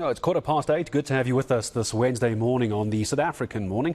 Oh, it's 8:15. Good to have you with us this Wednesday morning on the South African Morning.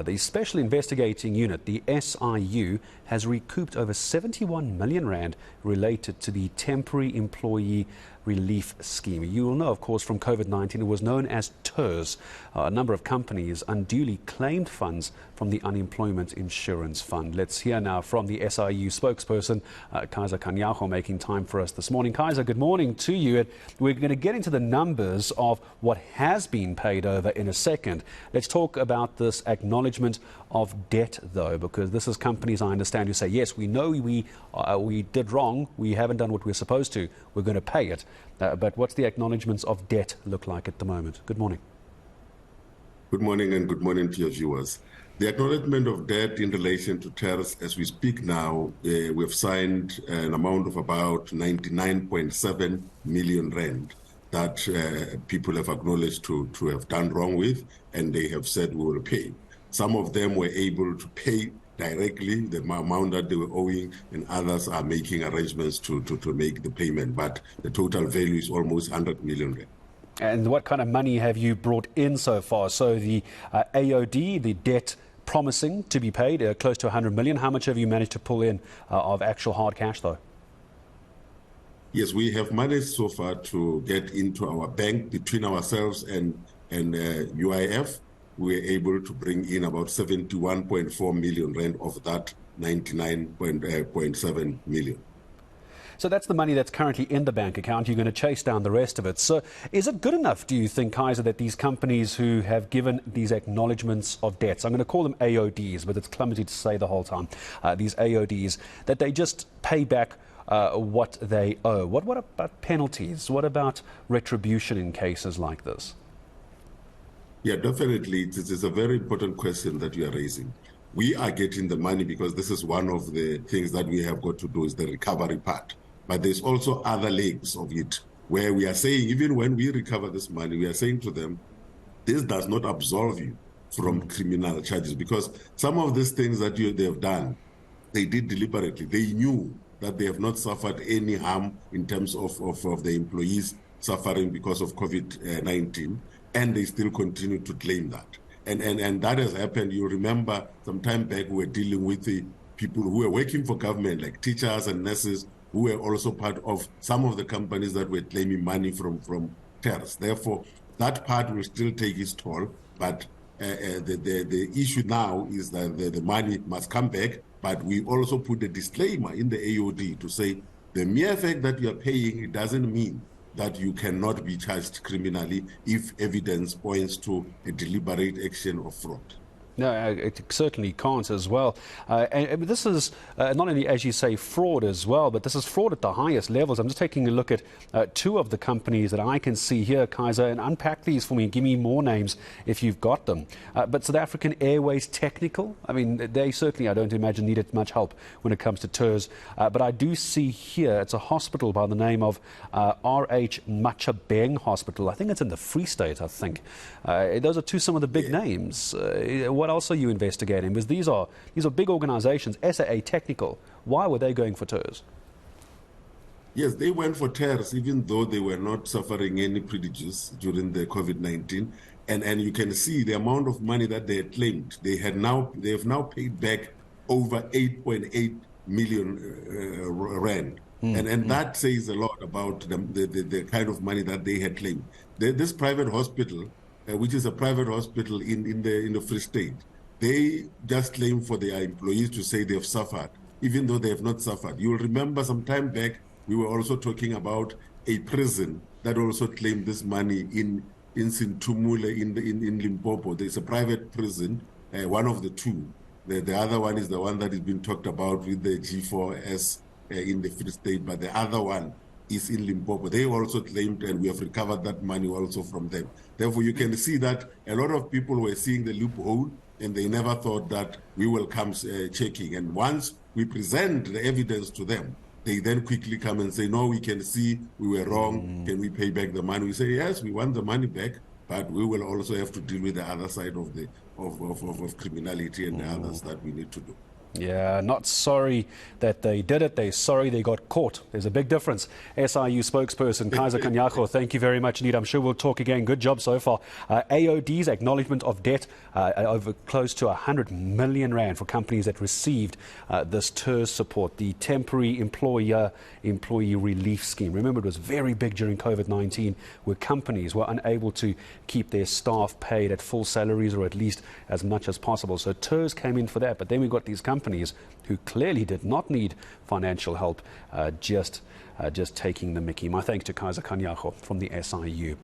The Special Investigating Unit, the SIU, has recouped over 71 million rand related to the Temporary Employee Relief Scheme. You will know, of course, from COVID-19, it was known as TERS. A number of companies unduly claimed funds from the Unemployment Insurance Fund. Let's hear now from the SIU spokesperson, Kaizer Kganyago, making time for us this morning. Kaizer, good morning to you. We're going to get into the numbers of what has been paid over in a second. Let's talk about this acknowledgement of debt, though, because this is companies, I understand, who say, yes, we know we did wrong, we haven't done what we're supposed to, we're going to pay it. But what's the acknowledgements of debt look like at the moment? Good morning. Good morning, and good morning to your viewers. The acknowledgement of debt in relation to TERS, as we speak now, we've signed an amount of about 99.7 million rand that people have acknowledged to have done wrong with, and they have said we will pay. Some of them were able to pay directly the amount that they were owing, and others are making arrangements to make the payment. But the total value is almost 100 million rand. And what kind of money have you brought in so far? So the AOD, the debt promising to be paid, close to 100 million. How much have you managed to pull in of actual hard cash, though? Yes, we have managed so far to get into our bank between ourselves and UIF. We were able to bring in about 71.4 million rand of that 99.7 million. So that's the money that's currently in the bank account. You're going to chase down the rest of it. So is it good enough, do you think, Kaizer, that these companies who have given these acknowledgements of debts, I'm going to call them AODs, but it's clumsy to say the whole time, these AODs, that they just pay back what they owe? What about penalties? What about retribution in cases like this? Yeah, definitely. It is a very important question that you are raising. We are getting the money because this is one of the things that we have got to do, is the recovery part. But there's also other legs of it where we are saying, even when we recover this money, we are saying to them, this does not absolve you from criminal charges, because some of these things that they have done, they did deliberately. They knew that they have not suffered any harm in terms of the employees suffering because of COVID-19, and they still continue to claim that. And that has happened. You remember some time back we were dealing with the people who were working for government, like teachers and nurses, who were also part of some of the companies that were claiming money from TERS. Therefore, that part will still take its toll, but the issue now is that the money must come back, but we also put a disclaimer in the AOD to say the mere fact that you are paying, it doesn't mean that you cannot be charged criminally if evidence points to a deliberate action of fraud. No, it certainly can't as well. And this is not only, as you say, fraud as well, but this is fraud at the highest levels. I'm just taking a look at two of the companies that I can see here, Kaizer, and unpack these for me and give me more names if you've got them. But South African Airways Technical, I mean, they certainly, I don't imagine, needed much help when it comes to TERS. But I do see here, it's a hospital by the name of RH Hospital. I think it's in the Free State, I think. Those are some of the big names. What else are you investigating? Because these are big organizations. SAA Technical, why were they going for TERS? Yes, they went for TERS even though they were not suffering any prejudice during the COVID-19. And you can see the amount of money that they had claimed. They have now paid back over 8.8 million rand. And that says a lot about the kind of money that they had claimed. This private hospital, which is a private hospital in the Free State, they just claim for their employees to say they've suffered, even though they have not suffered. You will remember some time back, we were also talking about a prison that also claimed this money in Sintumule in Limpopo. There's a private prison, one of the two. The other one is the one that is being talked about with the G4S in the Free State, but the other one is in Limpopo. They also claimed, and we have recovered that money also from them. Therefore, you can see that a lot of people were seeing the loophole, and they never thought that we will come checking. And once we present the evidence to them, they then quickly come and say, no, we can see we were wrong. Can we pay back the money? We say, yes, we want the money back, but we will also have to deal with the other side of criminality and the others that we need to do. Yeah, not sorry that they did it. They're sorry they got caught. There's a big difference. SIU spokesperson Kaizer Kganyago, thank you very much indeed. I'm sure we'll talk again. Good job so far. AOD's acknowledgement of debt over close to 100 million rand for companies that received this TERS support, the temporary employee relief scheme. Remember, it was very big during COVID-19 where companies were unable to keep their staff paid at full salaries or at least as much as possible. So TERS came in for that. But then we got these companies who clearly did not need financial help, just taking the mickey. My thanks to Kaizer Kganyago from the SIU.